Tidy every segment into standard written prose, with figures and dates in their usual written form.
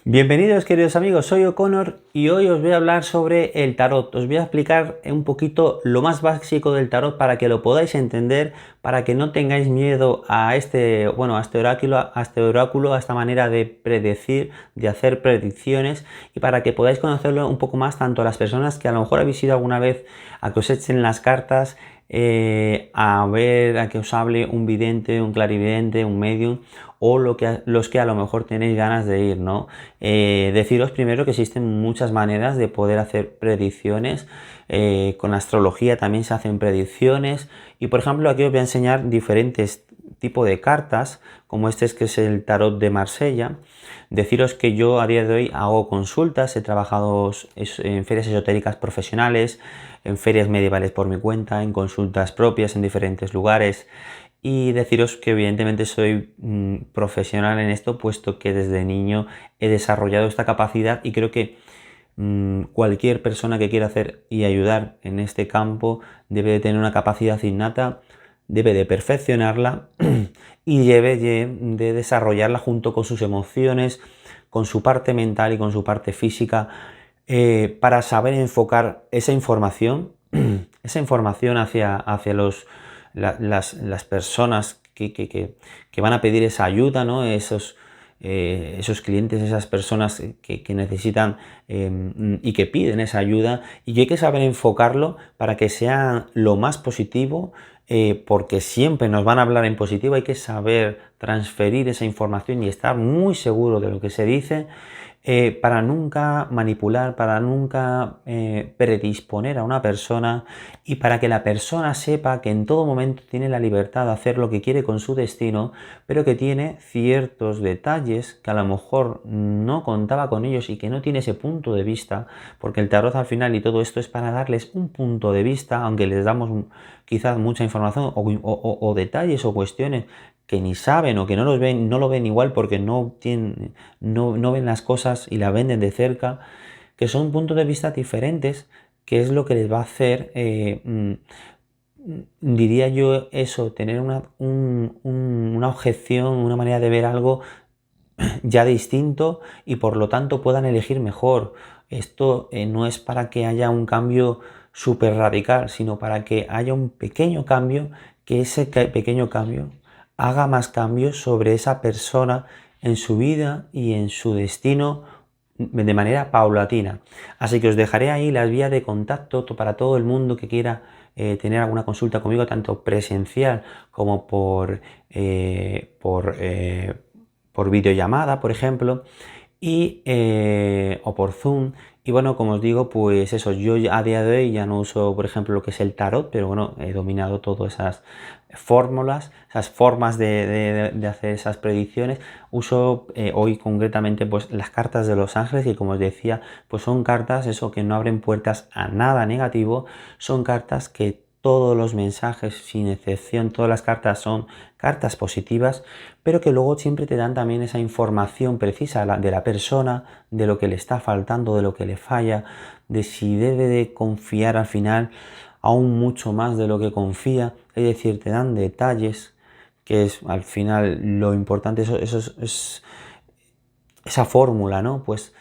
Bienvenidos queridos amigos, soy O'Connor y hoy os voy a hablar sobre el tarot. Os voy a explicar un poquito lo más básico del tarot para que lo podáis entender, para que no tengáis miedo a este oráculo, a esta manera de predecir, de hacer predicciones y para que podáis conocerlo un poco más tanto a las personas que a lo mejor habéis ido alguna vez a que os echen las cartas, a que os hable un vidente, un clarividente, un medium o los que a lo mejor tenéis ganas de ir, ¿no? Deciros primero que existen muchas maneras de poder hacer predicciones. Con astrología también se hacen predicciones y por ejemplo aquí os voy a enseñar diferentes tipos de cartas como este que es el tarot de Marsella. Deciros que yo a día de hoy hago consultas, he trabajado en ferias esotéricas profesionales, en ferias medievales por mi cuenta, en consultas propias en diferentes lugares. Y deciros que evidentemente soy profesional en esto, puesto que desde niño he desarrollado esta capacidad y creo que cualquier persona que quiera hacer y ayudar en este campo debe de tener una capacidad innata, debe de perfeccionarla y debe de desarrollarla junto con sus emociones, con su parte mental y con su parte física, para saber enfocar esa información, esa información hacia las personas que van a pedir esa ayuda, ¿no? Esos clientes, esas personas que necesitan y que piden esa ayuda, y que hay que saber enfocarlo para que sea lo más positivo, porque siempre nos van a hablar en positivo. Hay que saber transferir esa información y estar muy seguro de lo que se dice, para nunca manipular, para nunca predisponer a una persona, y para que la persona sepa que en todo momento tiene la libertad de hacer lo que quiere con su destino, pero que tiene ciertos detalles que a lo mejor no contaba con ellos y que no tiene ese punto de vista, porque el tarot al final y todo esto es para darles un punto de vista, aunque les damos quizás mucha información o detalles o cuestiones que ni saben o que no los ven, no lo ven igual porque no ven las cosas y la venden de cerca, que son puntos de vista diferentes, que es lo que les va a hacer, diría yo eso, tener una objeción, una manera de ver algo ya distinto, y por lo tanto puedan elegir mejor. Esto no es para que haya un cambio súper radical, sino para que haya un pequeño cambio, que ese pequeño cambio haga más cambios sobre esa persona en su vida y en su destino de manera paulatina. Así que os dejaré ahí las vías de contacto para todo el mundo que quiera tener alguna consulta conmigo, tanto presencial como por videollamada, por ejemplo, o por Zoom. Y bueno, como os digo, pues eso, yo a día de hoy ya no uso, por ejemplo, lo que es el tarot, pero bueno, he dominado todas esas fórmulas, esas formas de hacer esas predicciones. Uso hoy concretamente pues las cartas de los ángeles, y como os decía, pues son cartas eso que no abren puertas a nada negativo, son cartas que todos los mensajes, sin excepción, todas las cartas son cartas positivas, pero que luego siempre te dan también esa información precisa de la persona, de lo que le está faltando, de lo que le falla, de si debe de confiar al final aún mucho más de lo que confía. Es decir, te dan detalles, que es al final lo importante. Esa fórmula, ¿no? Pues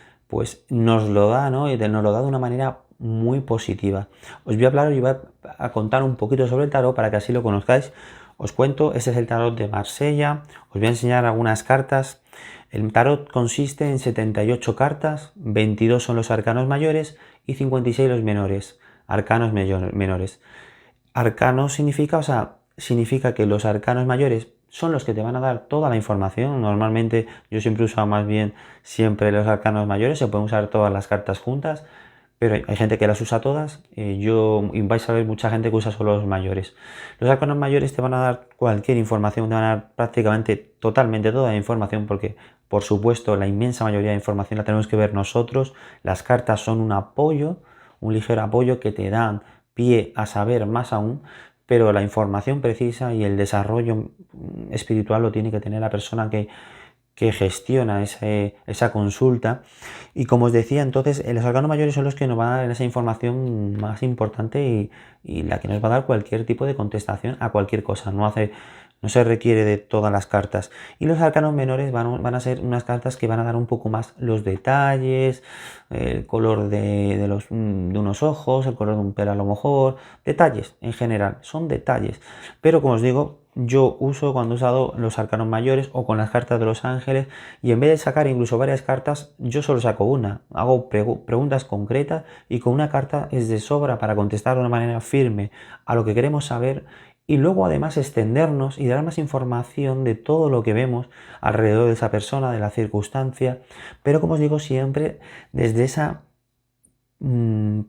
nos lo da, ¿no? Y nos lo da de una manera muy positiva. Os voy a hablar y voy a contar un poquito sobre el tarot para que así lo conozcáis. Os cuento, este es el tarot de Marsella. Os voy a enseñar algunas cartas. El tarot consiste en 78 cartas, 22 son los arcanos mayores y 56 los menores, arcanos menores. Arcano significa, significa que los arcanos mayores son los que te van a dar toda la información. Normalmente yo siempre uso más bien siempre los arcanos mayores, se pueden usar todas las cartas juntas, pero hay gente que las usa todas. Y vais a ver mucha gente que usa solo los mayores. Los arcanos mayores te van a dar cualquier información, te van a dar prácticamente totalmente toda la información, porque por supuesto la inmensa mayoría de información la tenemos que ver nosotros. Las cartas son un apoyo, un ligero apoyo que te dan pie a saber más aún, pero la información precisa y el desarrollo espiritual lo tiene que tener la persona que gestiona esa consulta. Y como os decía, entonces los arcanos mayores son los que nos van a dar esa información más importante y la que nos va a dar cualquier tipo de contestación a cualquier cosa. no se requiere de todas las cartas. Y los arcanos menores van a ser unas cartas que van a dar un poco más los detalles, el color de unos ojos, el color de un pelo a lo mejor, detalles en general, son detalles. Pero como os digo, yo uso cuando he usado los arcanos mayores o con las cartas de los ángeles, y en vez de sacar incluso varias cartas, yo solo saco una. Hago preguntas concretas y con una carta es de sobra para contestar de una manera firme a lo que queremos saber, y luego además extendernos y dar más información de todo lo que vemos alrededor de esa persona, de la circunstancia, pero como os digo siempre desde esa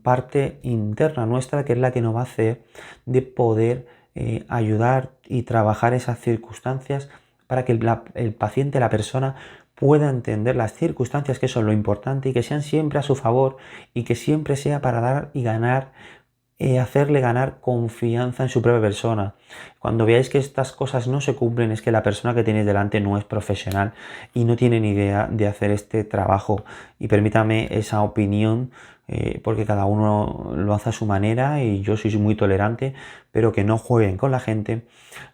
parte interna nuestra, que es la que nos va a hacer de poder ayudar y trabajar esas circunstancias para que el paciente, la persona, pueda entender las circunstancias, que eso es lo importante, y que sean siempre a su favor y que siempre sea para dar y ganar, hacerle ganar confianza en su propia persona. Cuando veáis que estas cosas no se cumplen, es que la persona que tenéis delante no es profesional y no tiene ni idea de hacer este trabajo. Y permítame esa opinión, porque cada uno lo hace a su manera y yo soy muy tolerante, pero que no jueguen con la gente,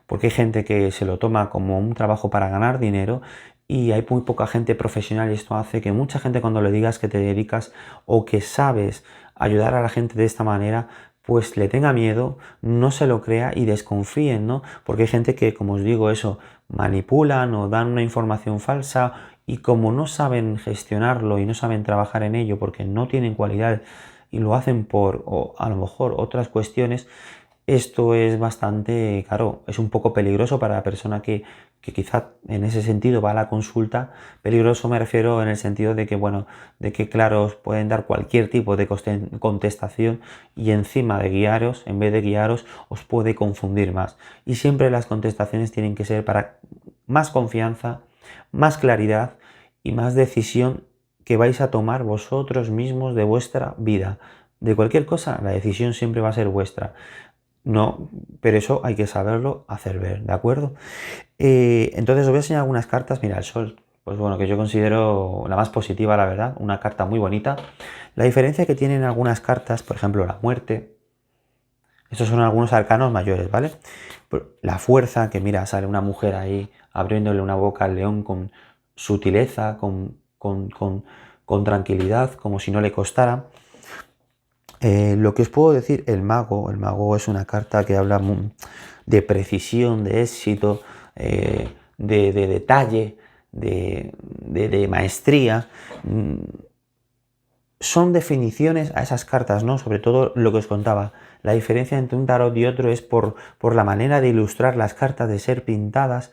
porque hay gente que se lo toma como un trabajo para ganar dinero y hay muy poca gente profesional, y esto hace que mucha gente, cuando le digas que te dedicas o que sabes ayudar a la gente de esta manera, pues le tenga miedo, no se lo crea y desconfíen, ¿no? Porque hay gente que, como os digo, eso, manipulan o dan una información falsa, y como no saben gestionarlo y no saben trabajar en ello porque no tienen cualidad y lo hacen por, o a lo mejor, otras cuestiones, esto es bastante, claro, es un poco peligroso para la persona que quizá en ese sentido va a la consulta. Peligroso me refiero en el sentido de que, bueno, de que, claro, os pueden dar cualquier tipo de contestación, y encima de guiaros, en vez de guiaros, os puede confundir más. Y siempre las contestaciones tienen que ser para más confianza, más claridad y más decisión que vais a tomar vosotros mismos de vuestra vida. De cualquier cosa, la decisión siempre va a ser vuestra. No, pero eso hay que saberlo hacer ver, ¿de acuerdo? Entonces os voy a enseñar algunas cartas. Mira, el sol, pues bueno, que yo considero la más positiva, la verdad, una carta muy bonita. La diferencia que tienen algunas cartas, por ejemplo, la muerte, estos son algunos arcanos mayores, ¿vale? La fuerza, que mira, sale una mujer ahí abriéndole una boca al león con sutileza, con tranquilidad, como si no le costara. Lo que os puedo decir, el mago es una carta que habla de éxito, de detalle, de maestría. Son definiciones a esas cartas, ¿no? Sobre todo lo que os contaba. La diferencia entre un tarot y otro es por la manera de ilustrar las cartas, de ser pintadas,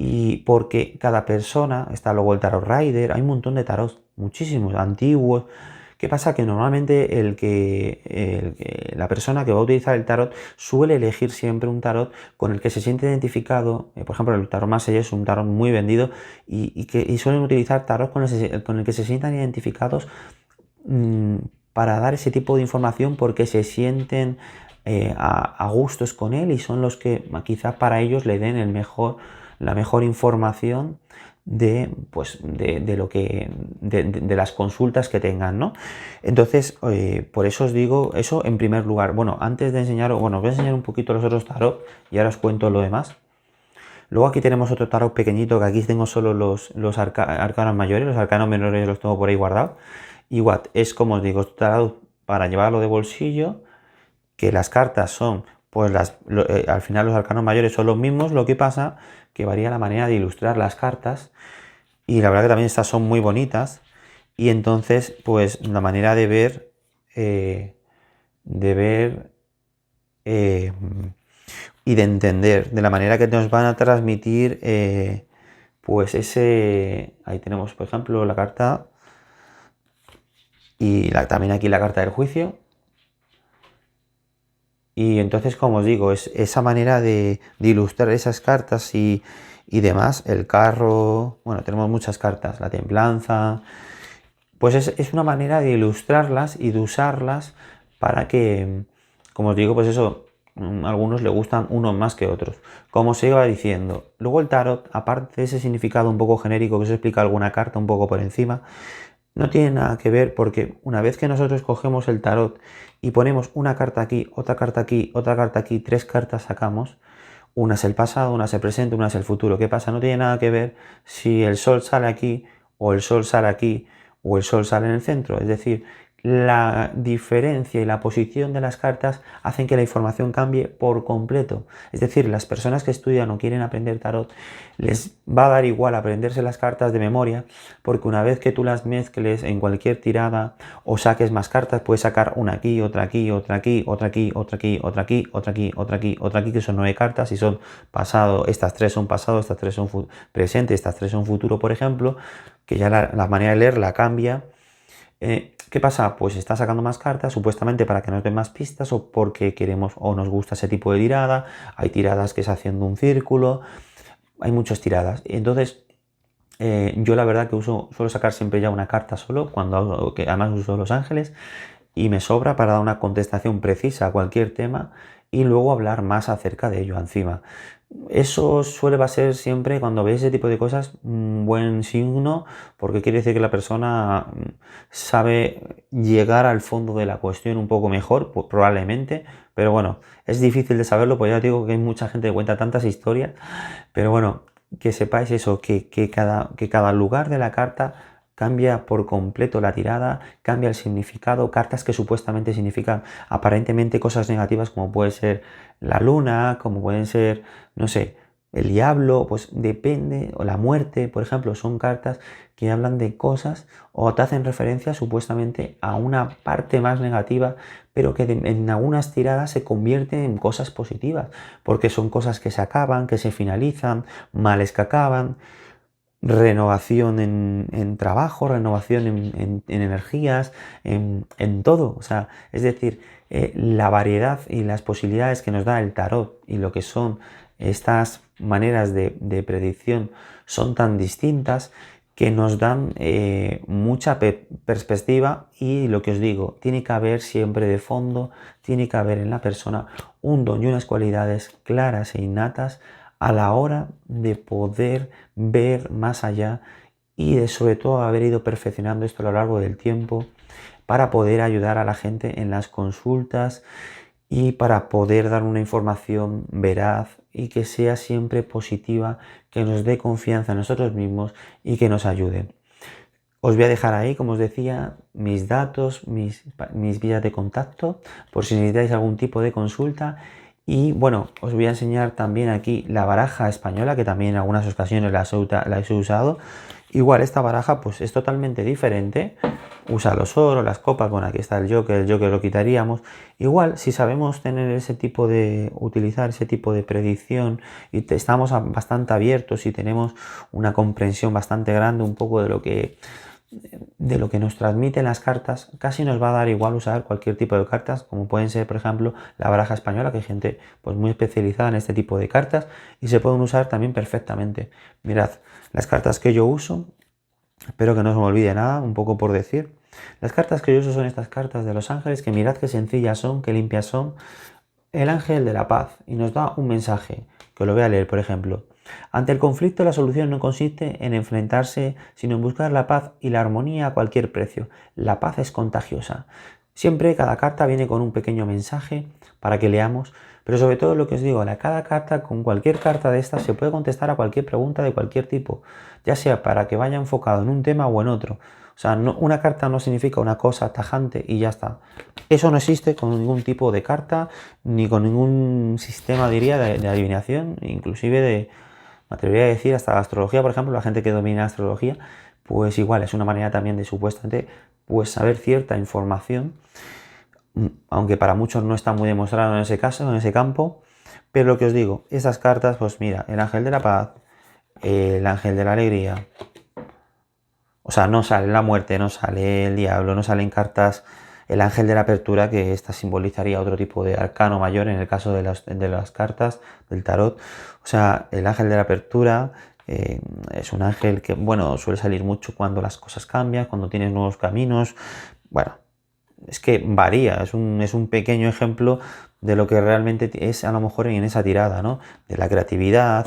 y porque cada persona, está luego el tarot rider, hay un montón de tarots, muchísimos, antiguos. ¿Qué pasa? Que normalmente la persona que va a utilizar el tarot suele elegir siempre un tarot con el que se siente identificado. Por ejemplo, el tarot Marsella es un tarot muy vendido, y suelen utilizar tarot con el que se sientan identificados, para dar ese tipo de información, porque se sienten a gustos con él, y son los que quizá para ellos le den la mejor información pues, de las consultas que tengan, ¿no? Entonces, por eso os digo eso en primer lugar. Bueno, antes de enseñaros, bueno, os voy a enseñar un poquito los otros tarot y ahora os cuento lo demás. Luego aquí tenemos otro tarot pequeñito, que aquí tengo solo los arcanos mayores, los arcanos menores los tengo por ahí guardados. Igual, es como os digo, tarot para llevarlo de bolsillo, que las cartas son, pues al final los arcanos mayores son los mismos, lo que pasa que varía la manera de ilustrar las cartas, y la verdad que también estas son muy bonitas, y entonces pues la manera de ver, eh, y de entender, de la manera que nos van a transmitir, pues ahí tenemos por ejemplo la carta, y también aquí la carta del juicio. Y entonces, como os digo, es esa manera de ilustrar esas cartas y demás. El carro, bueno, tenemos muchas cartas, la templanza. Pues es una manera de ilustrarlas y de usarlas para que, como os digo, pues eso, a algunos les gustan unos más que otros. Como se iba diciendo, luego el tarot, aparte de ese significado un poco genérico que os explica alguna carta un poco por encima, no tiene nada que ver, porque una vez que nosotros cogemos el tarot y ponemos una carta aquí, otra carta aquí, otra carta aquí, 3 cartas sacamos, Una es el pasado, una es el presente, una es el futuro. ¿Qué pasa? No tiene nada que ver si el sol sale aquí o el sol sale aquí o el sol sale en el centro. Es decir, la diferencia y la posición de las cartas hacen que la información cambie por completo. Es decir, las personas que estudian o quieren aprender tarot les va a dar igual aprenderse las cartas de memoria, porque una vez que tú las mezcles en cualquier tirada o saques más cartas, puedes sacar una aquí, otra aquí, otra aquí, otra aquí, otra aquí, otra aquí, otra aquí, otra aquí, otra aquí, que son 9 cartas y son pasado. Estas 3 son pasado, estas 3 son presente, estas 3 son futuro, por ejemplo, que ya la manera de leerla cambia. ¿Qué pasa? Pues está sacando más cartas, supuestamente para que nos den más pistas o porque queremos o nos gusta ese tipo de tirada. Hay tiradas que es haciendo un círculo, hay muchas tiradas. Entonces, yo la verdad que suelo sacar siempre ya una carta solo, que además uso Los Ángeles, y me sobra para dar una contestación precisa a cualquier tema y luego hablar más acerca de ello encima. Eso suele ser siempre, cuando veis ese tipo de cosas, un buen signo, porque quiere decir que la persona sabe llegar al fondo de la cuestión un poco mejor, pues, probablemente, pero bueno, es difícil de saberlo, pues ya digo que hay mucha gente que cuenta tantas historias, pero bueno, que sepáis eso, que cada lugar de la carta cambia por completo la tirada, cambia el significado. Cartas que supuestamente significan aparentemente cosas negativas, como puede ser la luna, como pueden ser, no sé, el diablo, pues depende, o la muerte, por ejemplo, son cartas que hablan de cosas o te hacen referencia supuestamente a una parte más negativa, pero que en algunas tiradas se convierten en cosas positivas, porque son cosas que se acaban, que se finalizan, males que acaban, renovación en trabajo, renovación en energías, en todo. O sea, es decir, la variedad y las posibilidades que nos da el tarot y lo que son estas maneras de predicción son tan distintas que nos dan mucha perspectiva, y lo que os digo, tiene que haber siempre de fondo, tiene que haber en la persona un don y unas cualidades claras e innatas a la hora de poder ver más allá y de sobre todo haber ido perfeccionando esto a lo largo del tiempo para poder ayudar a la gente en las consultas y para poder dar una información veraz y que sea siempre positiva, que nos dé confianza en nosotros mismos y que nos ayude. Os voy a dejar ahí, como os decía, mis datos, mis vías de contacto, por si necesitáis algún tipo de consulta. Y bueno, os voy a enseñar también aquí la baraja española, que también en algunas ocasiones la he usado. Igual esta baraja pues es totalmente diferente, usa los oros, las copas. Bueno, aquí está el Joker lo quitaríamos. Igual, si sabemos utilizar ese tipo de predicción y estamos bastante abiertos y tenemos una comprensión bastante grande un poco de lo que nos transmiten las cartas, casi nos va a dar igual usar cualquier tipo de cartas, como pueden ser, por ejemplo, la baraja española, que hay gente pues muy especializada en este tipo de cartas y se pueden usar también perfectamente. Mirad, las cartas que yo uso, espero que no se me olvide nada, un poco por decir. Las cartas que yo uso son estas cartas de Los Ángeles, que mirad qué sencillas son, qué limpias son. El ángel de la paz, y nos da un mensaje, que os lo voy a leer, por ejemplo. Ante el conflicto, la solución no consiste en enfrentarse, sino en buscar la paz y la armonía a cualquier precio. La paz es contagiosa. Siempre cada carta viene con un pequeño mensaje para que leamos, pero sobre todo lo que os digo, cada carta, con cualquier carta de estas, se puede contestar a cualquier pregunta de cualquier tipo, ya sea para que vaya enfocado en un tema o en otro. O sea, una carta no significa una cosa tajante y ya está. Eso no existe con ningún tipo de carta, ni con ningún sistema, diría, de adivinación, inclusive me atrevería a decir, hasta la astrología, por ejemplo. La gente que domina la astrología, pues igual, es una manera también de supuestamente pues saber cierta información, aunque para muchos no está muy demostrado en ese caso, en ese campo. Pero lo que os digo, estas cartas, pues mira, el ángel de la paz, el ángel de la alegría, o sea, no sale la muerte, no sale el diablo, no salen cartas, el ángel de la apertura, que esta simbolizaría otro tipo de arcano mayor en el caso de las cartas del tarot. O sea, el ángel de la apertura es un ángel que, bueno, suele salir mucho cuando las cosas cambian, cuando tienes nuevos caminos. Bueno, es que varía, es un pequeño ejemplo de lo que realmente es a lo mejor en esa tirada, ¿no? De la creatividad,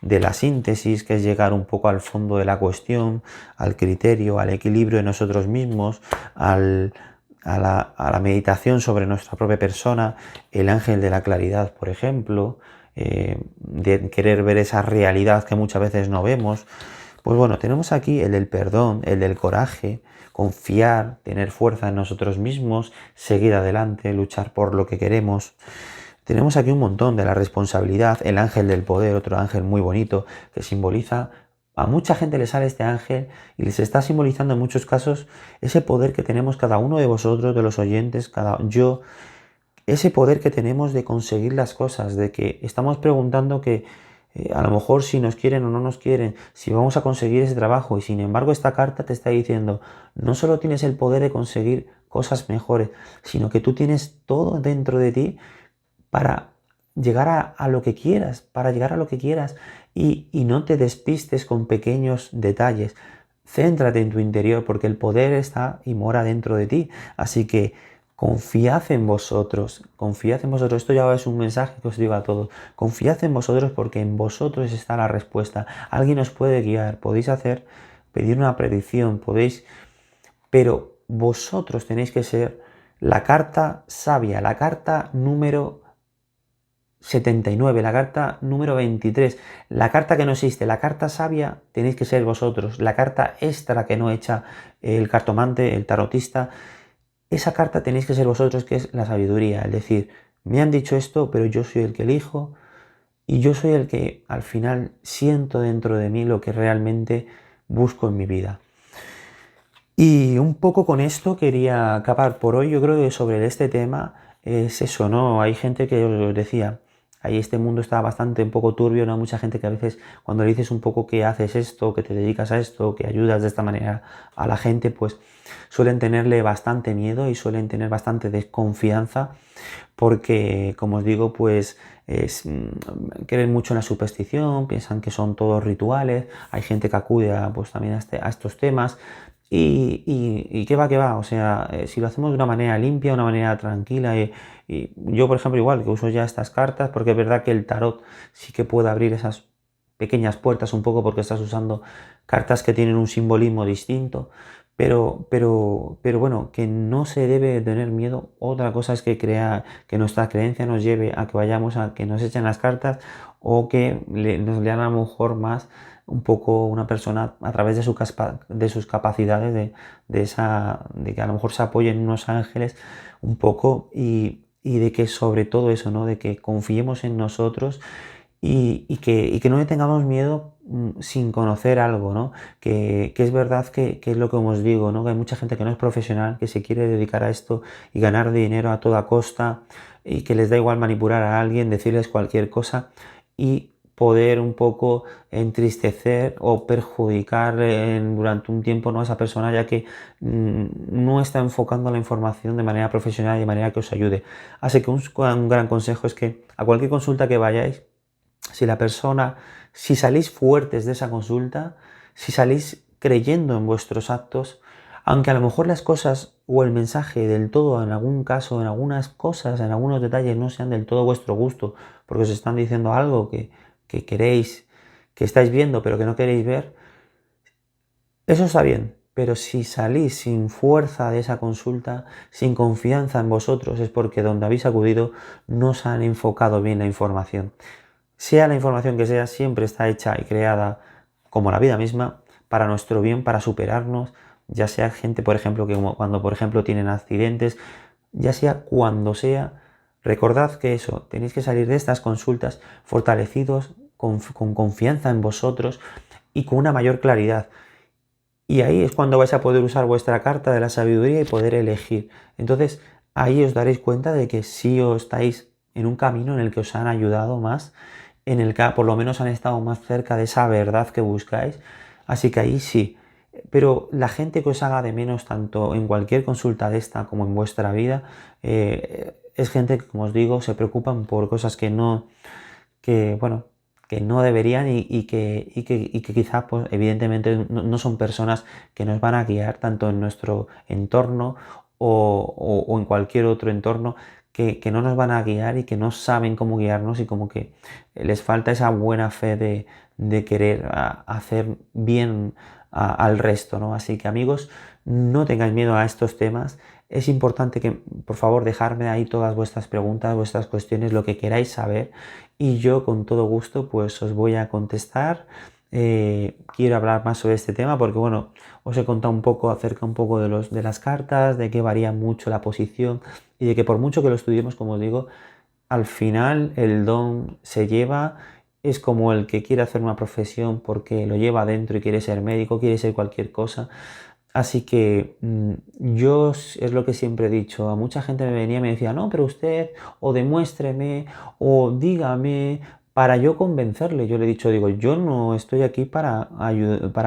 de la síntesis, que es llegar un poco al fondo de la cuestión, al criterio, al equilibrio de nosotros mismos, a la meditación sobre nuestra propia persona, el ángel de la claridad, por ejemplo, de querer ver esa realidad que muchas veces no vemos. Pues bueno, tenemos aquí el del perdón, el del coraje, confiar, tener fuerza en nosotros mismos, seguir adelante, luchar por lo que queremos. Tenemos aquí un montón de la responsabilidad, el ángel del poder, otro ángel muy bonito que simboliza, a mucha gente le sale este ángel y les está simbolizando en muchos casos ese poder que tenemos cada uno de vosotros, de los oyentes, yo, ese poder que tenemos de conseguir las cosas, de que estamos preguntando que a lo mejor si nos quieren o no nos quieren, si vamos a conseguir ese trabajo, y sin embargo esta carta te está diciendo, no solo tienes el poder de conseguir cosas mejores, sino que tú tienes todo dentro de ti para llegar a lo que quieras, para llegar a lo que quieras, y no te despistes con pequeños detalles. Céntrate en tu interior porque el poder está y mora dentro de ti. Así que confiad en vosotros, confiad en vosotros. Esto ya es un mensaje que os digo a todos. Confiad en vosotros porque en vosotros está la respuesta. Alguien os puede guiar, podéis pedir una predicción, pero vosotros tenéis que ser la carta sabia, la carta número 79, la carta número 23, la carta que no existe, la carta sabia tenéis que ser vosotros, la carta extra que no echa el cartomante, el tarotista, esa carta tenéis que ser vosotros, que es la sabiduría, es decir, me han dicho esto, pero yo soy el que elijo y yo soy el que al final siento dentro de mí lo que realmente busco en mi vida. Y un poco con esto quería acabar por hoy. Yo creo que sobre este tema es eso, ¿no? Hay gente que os decía, ahí este mundo está bastante un poco turbio, ¿no? Mucha gente que a veces cuando le dices un poco que haces esto, que te dedicas a esto, que ayudas de esta manera a la gente, pues suelen tenerle bastante miedo y suelen tener bastante desconfianza porque, como os digo, pues creen mucho en la superstición, piensan que son todos rituales, hay gente que acude pues, también a estos temas. Y qué va, o sea, si lo hacemos de una manera limpia, de una manera tranquila, y yo, por ejemplo, igual que uso ya estas cartas, porque es verdad que el tarot sí que puede abrir esas pequeñas puertas un poco porque estás usando cartas que tienen un simbolismo distinto, pero bueno, que no se debe tener miedo. Otra cosa es que nuestra creencia nos lleve a que vayamos a que nos echen las cartas o que nos lean a lo mejor más un poco una persona a través de sus capacidades, de que a lo mejor se apoyen unos ángeles un poco y de que sobre todo eso, ¿no? De que confiemos en nosotros y que no le tengamos miedo sin conocer algo, ¿no? Que es verdad que es lo que os digo, ¿no? Que hay mucha gente que no es profesional, que se quiere dedicar a esto y ganar dinero a toda costa y que les da igual manipular a alguien, decirles cualquier cosa y poder un poco entristecer o perjudicar durante un tiempo, ¿no? A esa persona, ya que no está enfocando la información de manera profesional y de manera que os ayude. Así que un gran consejo es que a cualquier consulta que vayáis, si salís fuertes de esa consulta, si salís creyendo en vuestros actos, aunque a lo mejor las cosas o el mensaje del todo, en algún caso, en algunas cosas, en algunos detalles no sean del todo vuestro gusto, porque os están diciendo algo que queréis, que estáis viendo pero que no queréis ver, eso está bien. Pero si salís sin fuerza de esa consulta, sin confianza en vosotros, es porque donde habéis acudido no os han enfocado bien la información. Sea la información que sea, siempre está hecha y creada, como la vida misma, para nuestro bien, para superarnos, ya sea gente, por ejemplo, que cuando, por ejemplo, tienen accidentes, ya sea cuando sea, recordad que eso, tenéis que salir de estas consultas fortalecidos, con confianza en vosotros y con una mayor claridad. Y ahí es cuando vais a poder usar vuestra carta de la sabiduría y poder elegir. Entonces, ahí os daréis cuenta de que sí os estáis en un camino en el que os han ayudado más, en el que por lo menos han estado más cerca de esa verdad que buscáis. Así que ahí sí. Pero la gente que os haga de menos tanto en cualquier consulta de esta como en vuestra vida, es gente que, como os digo, se preocupan por cosas bueno, que no deberían y que quizás, pues, evidentemente, no son personas que nos van a guiar tanto en nuestro entorno o en cualquier otro entorno, que no nos van a guiar y que no saben cómo guiarnos y como que les falta esa buena fe de querer hacer bien al resto, ¿no? Así que, amigos, no tengáis miedo a estos temas. Es importante que, por favor, dejarme ahí todas vuestras preguntas, vuestras cuestiones, lo que queráis saber y yo con todo gusto pues os voy a contestar. Quiero hablar más sobre este tema porque, bueno, os he contado un poco acerca un poco de las cartas, de que varía mucho la posición y de que por mucho que lo estudiemos, como os digo, al final el don se lleva, es como el que quiere hacer una profesión porque lo lleva adentro y quiere ser médico, quiere ser cualquier cosa. Así que yo es lo que siempre he dicho, a mucha gente me venía y me decía, no, pero usted o demuéstreme o dígame para yo convencerle. Yo le he dicho, digo, yo no estoy aquí para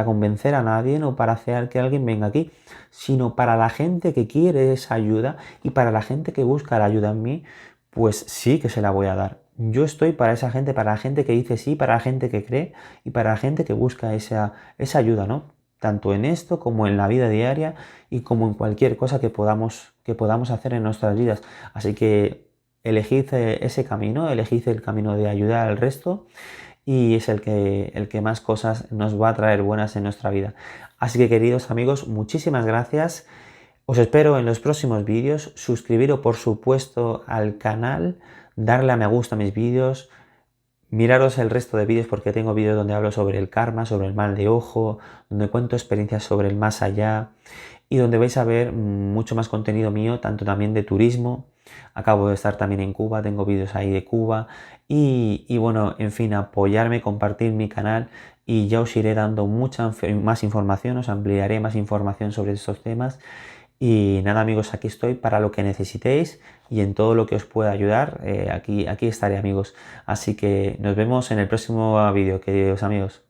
convencer a nadie o para hacer que alguien venga aquí, sino para la gente que quiere esa ayuda y para la gente que busca la ayuda en mí, pues sí que se la voy a dar. Yo estoy para esa gente, para la gente que dice sí, para la gente que cree y para la gente que busca esa ayuda, ¿no? Tanto en esto como en la vida diaria y como en cualquier cosa que podamos hacer en nuestras vidas. Así que elegid ese camino, elegid el camino de ayudar al resto y es el que más cosas nos va a traer buenas en nuestra vida. Así que, queridos amigos, muchísimas gracias. Os espero en los próximos vídeos. Suscribiros, por supuesto, al canal, darle a me gusta a mis vídeos. Miraros el resto de vídeos porque tengo vídeos donde hablo sobre el karma, sobre el mal de ojo, donde cuento experiencias sobre el más allá y donde vais a ver mucho más contenido mío, tanto también de turismo. Acabo de estar también en Cuba, tengo vídeos ahí de Cuba y bueno, en fin, apoyarme, compartir mi canal y ya os iré dando mucha más información, os ampliaré más información sobre estos temas. Y nada amigos, aquí estoy para lo que necesitéis y en todo lo que os pueda ayudar, aquí estaré amigos. Así que nos vemos en el próximo vídeo, queridos amigos.